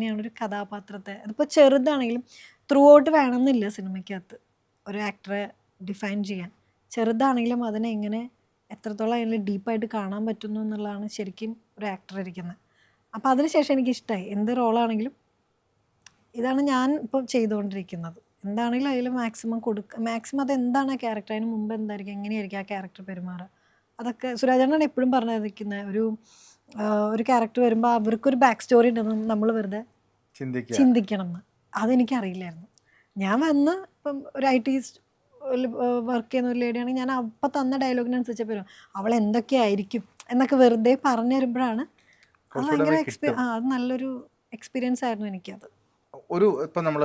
എങ്ങനെയാണ് ഒരു കഥാപാത്രത്തെ, അതിപ്പോൾ ചെറുതാണെങ്കിലും ത്രൂ ഔട്ട് വേണമെന്നില്ല സിനിമയ്ക്കകത്ത് ഒരു ആക്ടറെ ഡിഫൈൻ ചെയ്യാൻ. ചെറുതാണെങ്കിലും അതിനെ എങ്ങനെ എത്രത്തോളം അതിൽ ഡീപ്പായിട്ട് കാണാൻ പറ്റുന്നു എന്നുള്ളതാണ് ശരിക്കും ഒരു ആക്ടർ ഇരിക്കുന്നത്. അപ്പോൾ അതിനുശേഷം എനിക്കിഷ്ടമായി എന്ത് റോളാണെങ്കിലും ഇതാണ് ഞാൻ ഇപ്പോൾ ചെയ്തുകൊണ്ടിരിക്കുന്നത്. എന്താണെങ്കിലും അതിൽ മാക്സിമം മാക്സിമം അതെന്താണ് ആ ക്യാരക്ടർ, അതിന് മുമ്പ് എന്തായിരിക്കും, എങ്ങനെയായിരിക്കും ആ ക്യാരക്ടർ പെരുമാറുക, അതൊക്കെ സുരാജേട്ടനാണ് എപ്പോഴും പറഞ്ഞിരിക്കുന്നത്. ഒരു ക്യാരക്ടർ വരുമ്പോൾ അവർക്കൊരു ബാക്ക് സ്റ്റോറി ഉണ്ടെന്ന് നമ്മൾ വെറുതെ ചിന്തിക്കണം എന്ന്. അതെനിക്കറിയില്ലായിരുന്നു. ഞാൻ വന്ന് ഇപ്പം ഒരു IT വർക്ക് ചെയ്യുന്ന ഒരു ലേഡിയാണെങ്കിൽ ഞാൻ അപ്പം തന്ന ഡയലോഗിനനുസരിച്ച് വരും അവൾ എന്തൊക്കെയായിരിക്കും എന്നൊക്കെ വെറുതെ പറഞ്ഞു തരുമ്പോഴാണ് അത് ഭയങ്കര അത് നല്ലൊരു എക്സ്പീരിയൻസ് ആയിരുന്നു എനിക്കത്. ഇപ്പം നമ്മൾ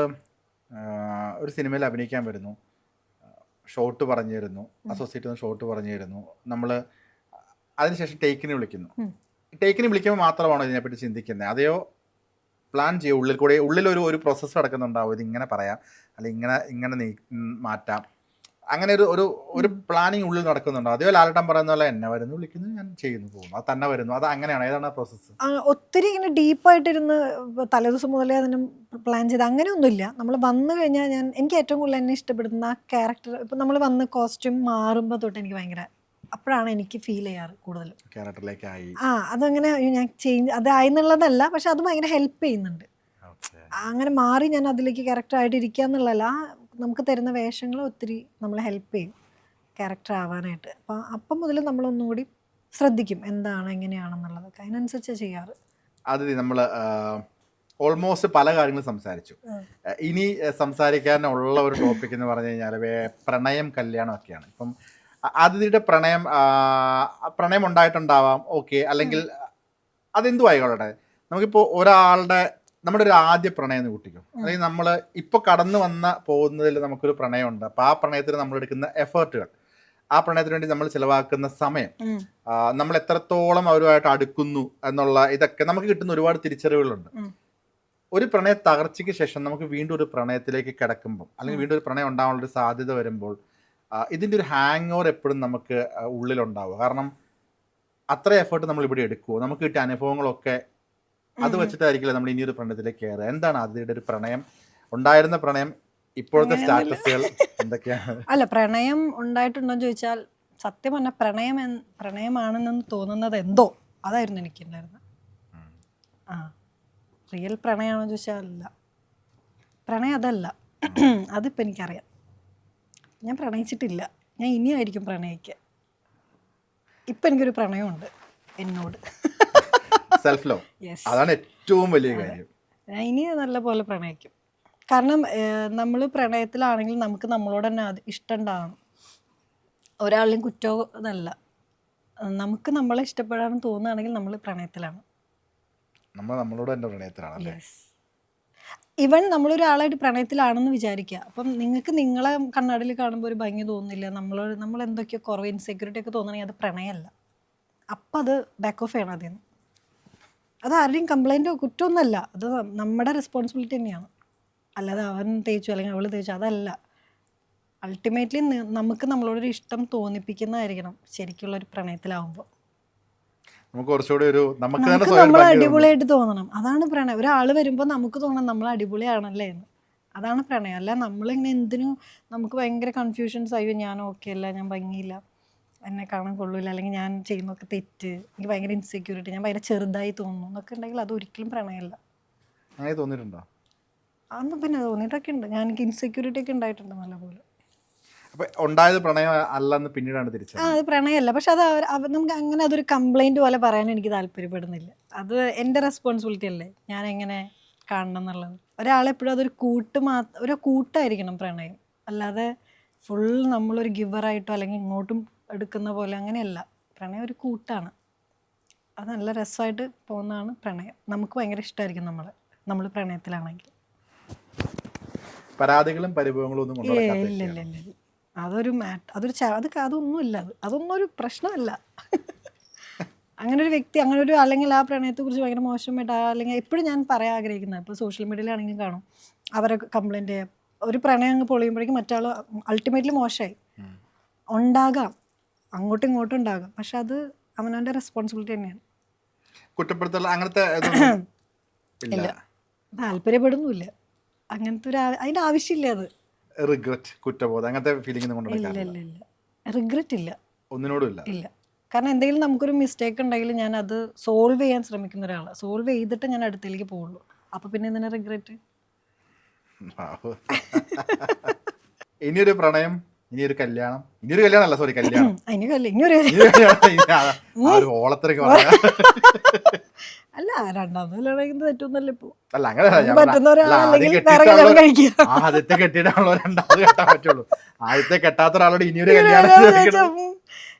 ഒരു സിനിമയിൽ അഭിനയിക്കാൻ വരുന്നു, ഷോട്ട് പറഞ്ഞു തരുന്നു, അസോസിയേറ്റ് ഷോട്ട് പറഞ്ഞു തരുന്നു, നമ്മൾ അതിനുശേഷം ടേക്കിന് വിളിക്കുന്നു. ടേക്കിന് വിളിക്കുമ്പോൾ മാത്രമാണോ ഇതിനെപ്പറ്റി ചിന്തിക്കുന്നത്, അതെയോ പ്ലാൻ ചെയ്യും ഉള്ളിലൊരു പ്രോസസ്സ് നടക്കുന്നുണ്ടാവും, ഇത് ഇങ്ങനെ പറയാം അല്ലെങ്കിൽ ഇങ്ങനെ മാറ്റാം, അങ്ങനെ ഒരു പ്ലാനിങ് ഉള്ളിൽ നടക്കുന്നുണ്ടോ, അതെയോ ലാലട്ടൻ പറയുന്ന പോലെ എന്നെ വരുന്നു വിളിക്കുന്നു ഞാൻ ചെയ്യുന്നു പോകുന്നു അത് തന്നെ വരുന്നു, അത് അങ്ങനെയാണ്, ഏതാണ് പ്രോസസ്സ്? ഒത്തിരി ഇങ്ങനെ ഡീപ്പായിട്ടിരുന്ന് തലേദിവസം മുതലേ അതിന് പ്ലാൻ ചെയ്ത് അങ്ങനെയൊന്നുമില്ല. നമ്മൾ വന്നു കഴിഞ്ഞാൽ എനിക്ക് ഏറ്റവും കൂടുതൽ എന്നെ ഇഷ്ടപ്പെടുന്ന ആ ക്യാരക്ടർ, ഇപ്പം നമ്മൾ വന്ന് കോസ്റ്റ്യൂം മാറുമ്പോൾ തൊട്ട് എനിക്ക് ഭയങ്കര അപ്പോഴാണ് എനിക്ക് ഫീൽ ചെയ്യാറ് കൂടുതലും ക്യാരക്ടറിലേക്കായി. അതങ്ങനെ ഞാൻ ചേഞ്ച് അതായി എന്നുള്ളതല്ല, പക്ഷെ അത് ഭയങ്കര ഹെൽപ്പ് ചെയ്യുന്നുണ്ട്. അങ്ങനെ മാറി ഞാൻ അതിലേക്ക് ക്യാരക്ടറായിട്ട് ഇരിക്കുക എന്നുള്ളതല്ല, നമുക്ക് തരുന്ന വേഷങ്ങൾ ഒത്തിരി നമ്മളെ ഹെൽപ്പ് ചെയ്യും ക്യാരക്ടർ ആവാനായിട്ട്. അപ്പം മുതൽ നമ്മളൊന്നുകൂടി ശ്രദ്ധിക്കും എന്താണ് എങ്ങനെയാണെന്നുള്ളതൊക്കെ, അതിനനുസരിച്ച് ചെയ്യാറ്. അത് നമ്മൾ ഓൾമോസ്റ്റ് പല കാര്യങ്ങളും സംസാരിച്ചു. ഇനി സംസാരിക്കാനുള്ള ഒരു ടോപ്പിക് എന്ന് പറഞ്ഞു കഴിഞ്ഞാൽ പ്രണയം കല്യാണം ഒക്കെയാണ്. ഇപ്പം അതിഥിയുടെ പ്രണയം ഉണ്ടായിട്ടുണ്ടാവാം, ഓക്കെ, അല്ലെങ്കിൽ അതെന്തു ആയിക്കോട്ടെ. നമുക്കിപ്പോൾ നമ്മുടെ ഒരു ആദ്യ പ്രണയം എന്ന് കൂട്ടിക്കും, അല്ലെങ്കിൽ നമ്മൾ ഇപ്പോൾ കടന്നു പോകുന്നതിൽ നമുക്കൊരു പ്രണയമുണ്ട്. അപ്പോൾ ആ പ്രണയത്തിന് നമ്മൾ എടുക്കുന്ന എഫേർട്ടുകൾ, ആ പ്രണയത്തിന് വേണ്ടി നമ്മൾ ചിലവാക്കുന്ന സമയം, നമ്മൾ എത്രത്തോളം അവരുമായിട്ട് അടുക്കുന്നു എന്നുള്ള ഇതൊക്കെ നമുക്ക് കിട്ടുന്ന ഒരുപാട് തിരിച്ചറിവുകളുണ്ട്. ഒരു പ്രണയ തകർച്ചയ്ക്ക് ശേഷം നമുക്ക് വീണ്ടും ഒരു പ്രണയത്തിലേക്ക് കിടക്കുമ്പോൾ, അല്ലെങ്കിൽ വീണ്ടും ഒരു പ്രണയം ഉണ്ടാകാനുള്ളൊരു സാധ്യത വരുമ്പോൾ ഇതിൻ്റെ ഒരു ഹാങ് ഓവർ എപ്പോഴും നമുക്ക് ഉള്ളിലുണ്ടാവുക. കാരണം അത്ര എഫേർട്ട് നമ്മൾ ഇവിടെ എടുക്കുമോ, നമുക്ക് കിട്ടിയ അനുഭവങ്ങളൊക്കെ അത് വെച്ചിട്ടായിരിക്കില്ല നമ്മൾ ഇനിയൊരു പ്രണയത്തിലേക്ക് കയറുക. എന്താണ് അതിൻ്റെ ഒരു ഉണ്ടായിരുന്ന പ്രണയം, ഇപ്പോഴത്തെ സ്റ്റാറ്റസുകൾ എന്തൊക്കെയാണ്? അല്ല, പ്രണയം ഉണ്ടായിട്ടുണ്ടോയെന്ന് ചോദിച്ചാൽ സത്യം പറഞ്ഞാൽ പ്രണയമാണെന്ന് തോന്നുന്നത് എന്തോ അതായിരുന്നു എനിക്കുണ്ടായിരുന്നത്. റിയൽ പ്രണയമാണെന്ന് ചോദിച്ചാൽ അല്ല, പ്രണയം അതല്ല. അതിപ്പോൾ എനിക്കറിയാം, ഞാൻ പ്രണയിച്ചിട്ടില്ല, ഞാൻ ഇനിയായിരിക്കും പ്രണയിക്കുക. ഇപ്പം എനിക്കൊരു പ്രണയമുണ്ട് എന്നോട്. സെൽഫ് ലവ്, അതാണ് ഏറ്റവും വലിയ കാര്യം. ഞാൻ ഇനി നല്ല പോലെ പ്രണയിക്കും. കാരണം നമ്മൾ പ്രണയത്തിലാണെങ്കിൽ നമുക്ക് നമ്മളോട് തന്നെ ഇഷ്ടം ഉണ്ടാവണം. ഒരാളുടെയും കുറ്റവും അതല്ല, നമുക്ക് നമ്മളെ ഇഷ്ടപ്പെടാൻ തോന്നുകയാണെങ്കിൽ നമ്മൾ പ്രണയത്തിലാണ്. നമ്മളോട് തന്നെ പ്രണയത്തിലാണ്. ഈവൻ നമ്മളൊരാളായിട്ട് പ്രണയത്തിലാണെന്ന് വിചാരിക്കുക, അപ്പം നിങ്ങൾക്ക് നിങ്ങളെ കണ്ണാടിയിൽ കാണുമ്പോൾ ഒരു ഭംഗി തോന്നുന്നില്ല, നമ്മൾ എന്തൊക്കെയോ കുറവ് ഇൻസെക്യൂരിറ്റി ഒക്കെ തോന്നണമെങ്കിൽ അത് പ്രണയമല്ല. അപ്പം അത് ബാക്ക് ഓഫ് ചെയ്യണം അതിന്. അത് ആരുടെയും കംപ്ലൈൻറ്റോ കുറ്റമൊന്നുമല്ല, അത് നമ്മുടെ റെസ്പോൺസിബിലിറ്റി തന്നെയാണ്. അല്ലാതെ അവൻ തേച്ചു അല്ലെങ്കിൽ അവൾ തേച്ചു അതല്ല. അൾട്ടിമേറ്റ്ലി നമുക്ക് നമ്മളോടൊരു ഇഷ്ടം തോന്നിപ്പിക്കുന്നതായിരിക്കണം ശരിക്കുള്ള ഒരു പ്രണയത്തിലാവുമ്പോൾ. നമുക്ക് നമ്മൾ അടിപൊളിയായിട്ട് തോന്നണം, അതാണ് പ്രണയം. ഒരാൾ വരുമ്പോൾ നമുക്ക് തോന്നണം നമ്മൾ അടിപൊളിയാണല്ലേ എന്ന്, അതാണ് പ്രണയം. അല്ല നമ്മളിങ്ങനെ എന്തിനും നമുക്ക് ഭയങ്കര കൺഫ്യൂഷൻസ്, അയ്യോ ഞാൻ ഓക്കെ അല്ല, ഞാൻ ഭംഗിയില്ല, എന്നെ കാണാൻ കൊള്ളില്ല, അല്ലെങ്കിൽ ഞാൻ ചെയ്യുന്നതൊക്കെ തെറ്റ്, എനിക്ക് ഭയങ്കര ഇൻസെക്യൂരിറ്റി, ഞാൻ ഭയങ്കര ചെറുതായി തോന്നുന്നു എന്നൊക്കെ ഉണ്ടെങ്കിൽ അത് ഒരിക്കലും പ്രണയമല്ല. അങ്ങനെ തോന്നിയിട്ടുണ്ടോ? അന്ന് പിന്നെ തോന്നിയിട്ടൊക്കെ ഉണ്ട്, ഞാൻ എനിക്ക് ഇൻസെക്യൂരിറ്റി ഒക്കെ ഉണ്ടായിട്ടുണ്ട് നല്ലപോലെ. ഉണ്ടായത് പ്രണയം അല്ലെന്ന് പിന്നീടാണ് തിരിച്ചത്. അത് പ്രണയമല്ല, പക്ഷെ അത് നമുക്ക് അങ്ങനെ അതൊരു കംപ്ലൈൻറ്റ് പോലെ പറയാൻ എനിക്ക് താല്പര്യപ്പെടുന്നില്ല. അത് എൻ്റെ റെസ്പോൺസിബിലിറ്റി അല്ലേ, ഞാൻ എങ്ങനെ കാണണം എന്നുള്ളത്. ഒരാളെപ്പോഴും അതൊരു ഒരു കൂട്ടായിരിക്കണം പ്രണയം, അല്ലാതെ ഫുൾ നമ്മളൊരു ഗിവറായിട്ടോ അല്ലെങ്കിൽ ഇങ്ങോട്ടും എടുക്കുന്ന പോലെ അങ്ങനെയല്ല. പ്രണയം ഒരു കൂട്ടാണ്, അത് നല്ല രസമായിട്ട് പോകുന്നതാണ് പ്രണയം. നമുക്ക് ഭയങ്കര ഇഷ്ടമായിരിക്കും നമ്മൾ പ്രണയത്തിലാണെങ്കിൽ. പരാതികളും പരിഭവങ്ങളും ഒന്നും ഇല്ല, അതൊന്നുമില്ല, അതൊന്നും ഒരു പ്രശ്നമല്ല. അങ്ങനെ ഒരു വ്യക്തി അല്ലെങ്കിൽ ആ പ്രണയത്തെക്കുറിച്ച് ഭയങ്കര മോശമായിട്ട് അല്ലെങ്കിൽ എപ്പോഴും ഞാൻ പറയാൻ ആഗ്രഹിക്കുന്നത്, ഇപ്പോൾ സോഷ്യൽ മീഡിയയിലാണെങ്കിലും കാണും അവരെ കംപ്ലൈൻറ്റ് ചെയ്യാം. ഒരു പ്രണയം അങ്ങ് പൊളിയുമ്പോഴേക്കും മറ്റാൾ അൾട്ടിമേറ്റ്ലി മോശമായി ഉണ്ടാകാം, അങ്ങോട്ടും ഇങ്ങോട്ടും ഉണ്ടാകാം, പക്ഷെ അത് അവനവൻ്റെ റെസ്പോൺസിബിലിറ്റി തന്നെയാണ്. കുറ്റപ്പെടുത്തൽ അങ്ങനത്തെ ഇല്ല. താല്പര്യപ്പെടുന്നില്ല. അങ്ങനത്തെ അതിൻ്റെ ആവശ്യമില്ല അത്. റിഗ്രറ്റ്, കുറ്റബോധം, അങ്ങനത്തെ ഫീലിംഗ് ഒന്നും ഇല്ല കൊണ്ടുവരാറില്ല. ഇല്ല ഇല്ല, റിഗ്രറ്റ് ഇല്ല. ഒന്നിനോടും ഇല്ല. ഇല്ല. കാരണം എന്തെങ്കിലും നമുക്കൊരു മിസ്റ്റേക്ക് ഉണ്ടെങ്കിൽ ഞാൻ അത് സോൾവ് ചെയ്യാൻ ശ്രമിക്കുന്ന ഒരാളാണ്. സോൾവ് ചെയ്തിട്ട് ഞാൻ അടുത്തേക്ക് പോകുള്ളൂ. അപ്പോൾ പിന്നെ എന്തിനാ റിഗ്രറ്റ്? ഇനിയൊരു പ്രണയം, ഇനിയൊരു കല്യാണം, അല്ല സോറി കല്യാണം, ഇനിയൊരു ആ ഒരു ഓളത്തിലേക്ക് പറയാം. അല്ല, രണ്ടാമത് കല്യാണം തെറ്റൊന്നല്ല ഇപ്പോൾ. അല്ല അങ്ങനെ പറ്റുന്ന ഒരാളല്ലെങ്കിൽ വേറെ കല്യാണം കഴിക്കുക. ആദ്യത്തെ കെട്ടിയിട്ടാണല്ലോ രണ്ടാമത് കെട്ടാൻ പറ്റുള്ളൂ. ആദ്യത്തെ കെട്ടാത്ത ഒരാളോട് ഇനിയൊരു കല്യാണം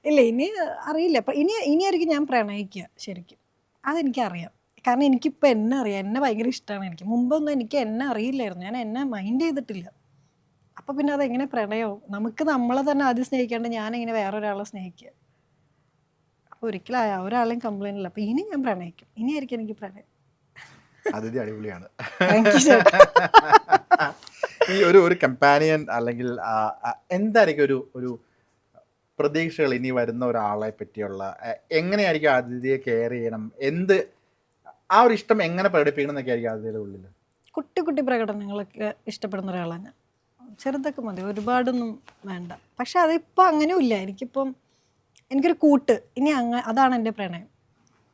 ഇല്ല, ഇനി അറിയില്ല. അപ്പം ഇനിയായിരിക്കും ഞാൻ പ്രണയിക്കുക ശരിക്കും. അതെനിക്കറിയാം. കാരണം എനിക്കിപ്പോൾ എന്നെ അറിയാം. എന്നെ ഭയങ്കര ഇഷ്ടമാണ് എനിക്ക്. മുമ്പൊന്നും എനിക്ക് എന്നെ അറിയില്ലായിരുന്നു. ഞാൻ എന്നെ മൈൻഡ് ചെയ്തിട്ടില്ല. അപ്പോൾ പിന്നെ അതെങ്ങനെ പ്രണയവും? നമുക്ക് നമ്മളെ തന്നെ ആദ്യം സ്നേഹിക്കാണ്ട് ഞാനെങ്ങനെ വേറൊരാളെ സ്നേഹിക്കുക? അപ്പോൾ ഒരിക്കലും ഒരാളെയും കംപ്ലൈൻറ്റ് ഇല്ല. അപ്പോൾ ഇനി ഞാൻ പ്രണയിക്കും. ഇനിയായിരിക്കും എനിക്ക് പ്രണയം. അതിഥി അടിപൊളിയാണ്. Thank you sir. ഈ ഒരു കമ്പാനിയൻ അല്ലെങ്കിൽ എന്തായിരിക്കും ഒരു പ്രതീക്ഷകൾ ഇനി വരുന്ന ഒരാളെ പറ്റിയുള്ള, എങ്ങനെയായിരിക്കും അതിഥിയെ കെയർ ചെയ്യണം, ആ ഒരു ഇഷ്ടം എങ്ങനെ പ്രകടിപ്പിക്കണം എന്നൊക്കെ ആയിരിക്കും അതിഥിയുടെ ഉള്ളിൽ? കുട്ടി കുട്ടി പ്രകടനങ്ങളൊക്കെ ഇഷ്ടപ്പെടുന്ന ഒരാളാണ് ഞാൻ. ചെറുതൊക്കെ മതി, ഒരുപാടൊന്നും വേണ്ട. പക്ഷെ അതിപ്പോൾ അങ്ങനെയും ഇല്ല. എനിക്കൊരു കൂട്ട്. ഇനി അതാണ് എൻ്റെ പ്രണയം.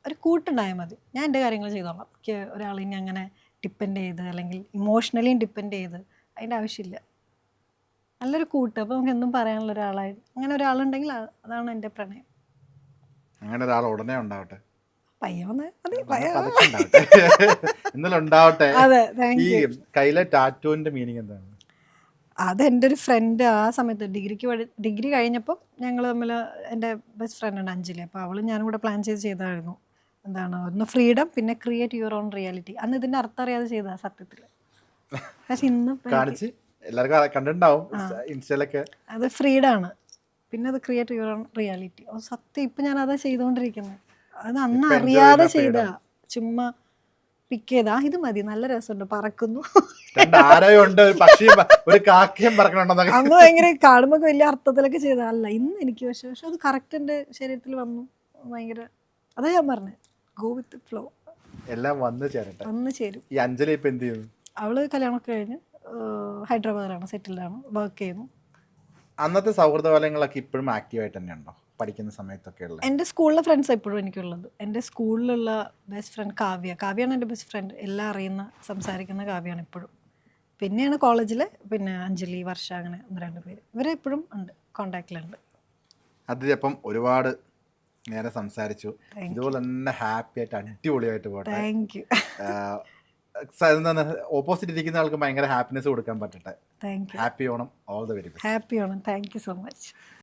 ഒരു കൂട്ടുണ്ടായാൽ മതി. ഞാൻ എൻ്റെ കാര്യങ്ങൾ ചെയ്തോളാം. എനിക്ക് ഒരാളിനി അങ്ങനെ ഡിപ്പെൻഡ് ചെയ്ത് അല്ലെങ്കിൽ ഇമോഷണലിയും ഡിപ്പെൻഡ് ചെയ്ത് അതിൻ്റെ ആവശ്യമില്ല. നല്ലൊരു കൂട്ട്. അപ്പോൾ നമുക്ക് എന്തും പറയാനുള്ള ഒരാളായി അങ്ങനെ ഒരാളുണ്ടെങ്കിൽ അതാണ് എൻ്റെ പ്രണയം. അങ്ങനെ ഒരാൾ ഉടനെ ഉണ്ടാവട്ടെ. പയ്യന്ന് ഇന്നലെ ഉണ്ടാവട്ടെ. അതെ, ഈ കയ്യിലെ ടാറ്റൂവിന്റെ മീനിങ് എന്താണ്? അതെൻ്റെ ഒരു ഫ്രണ്ട് ആ സമയത്ത് ഡിഗ്രി കഴിഞ്ഞപ്പോൾ ഞങ്ങൾ തമ്മിൽ, എൻ്റെ ബെസ്റ്റ് ഫ്രണ്ടാണ് അഞ്ജലി. അപ്പോൾ അവളും ഞാനും കൂടെ പ്ലാൻ ചെയ്തായിരുന്നു. എന്താണ്, ഒന്ന് ഫ്രീഡം, പിന്നെ ക്രിയേറ്റ് യുവർ ഓൺ റിയാലിറ്റി. അന്ന് ഇതിൻ്റെ അർത്ഥം അറിയാതെ ചെയ്തതാണ് സത്യത്തിൽ. പക്ഷെ ഇന്ന് കാണിച്ച് എല്ലാവർക്കും കണ്ടിട്ടുണ്ടാവും ഇൻസ്റ്റയിലൊക്കെ. അത് ഫ്രീഡമാണ്, പിന്നെ അത് ക്രിയേറ്റ് യുവർ ഓൺ റിയാലിറ്റി. ഓ സത്യം, ഇപ്പം ഞാൻ അതാ ചെയ്തുകൊണ്ടിരിക്കുന്നത്. അത് അന്ന് അറിയാതെ ചെയ്താ, ചുമ്മാ പിക്ക് ചെയ്താ ഇത് മതി, നല്ല രസമുണ്ട്, പറക്കുന്നു. അന്ന് ഭയങ്കര കാണുമ്പോൾ വലിയ അർത്ഥത്തിലൊക്കെ ചെയ്തതല്ല. ഇന്ന് എനിക്ക് പക്ഷെ അത് കറക്റ്റ് എൻ്റെ ശരീരത്തിൽ വന്നു. ഭയങ്കര അതാ ഞാൻ പറഞ്ഞത്, ഗോ വിത്ത് ഫ്ലോ. എല്ലാം വന്ന് ചേരും. ഈ അഞ്ജലി ഇപ്പൊ എന്ത് ചെയ്യുന്നു? അവള് കല്യാണമൊക്കെ കഴിഞ്ഞ് ഹൈദരാബാദിലാണ് സെറ്റിൽഡാണ്, വർക്ക് ചെയ്യുന്നു. അന്നത്തെ സൗഹൃദ കാലങ്ങളൊക്കെ ഇപ്പോഴും ആക്റ്റീവായിട്ട് തന്നെയുണ്ടോ പഠിക്കുന്ന സമയത്തൊക്കെ? എൻ്റെ സ്കൂളിലെ ഫ്രണ്ട്സ് എപ്പോഴും എനിക്കുള്ളത്. എൻ്റെ സ്കൂളിലുള്ള ബെസ്റ്റ് ഫ്രണ്ട് കാവ്യയാണ് എൻ്റെ ബെസ്റ്റ് ഫ്രണ്ട്. എല്ലാം അറിയുന്ന, സംസാരിക്കുന്ന കാവ്യയാണ് ഇപ്പോഴും. പിന്നെയാണ് കോളേജിൽ, പിന്നെ അഞ്ജലി, വർഷ, അങ്ങനെ 1-2 പേര്. ഇവരെ എപ്പോഴും ഉണ്ട്, കോണ്ടാക്റ്റിലുണ്ട്. അതിഥി, അപ്പം ഒരുപാട് നേരെ സംസാരിച്ചു. ഇതുപോലെ തന്നെ ഹാപ്പി ആയിട്ട് അടിപൊളിയായിട്ട് പോട്ടെ. Thank you. ഓപ്പോസിറ്റ് ഇരിക്കുന്ന ആൾക്ക് ഭയങ്കര ഹാപ്പിനെസ് കൊടുക്കാൻ പറ്റട്ടെ. Thank you. Happy Onam. All the very best. Happy Onam. Thank you so much.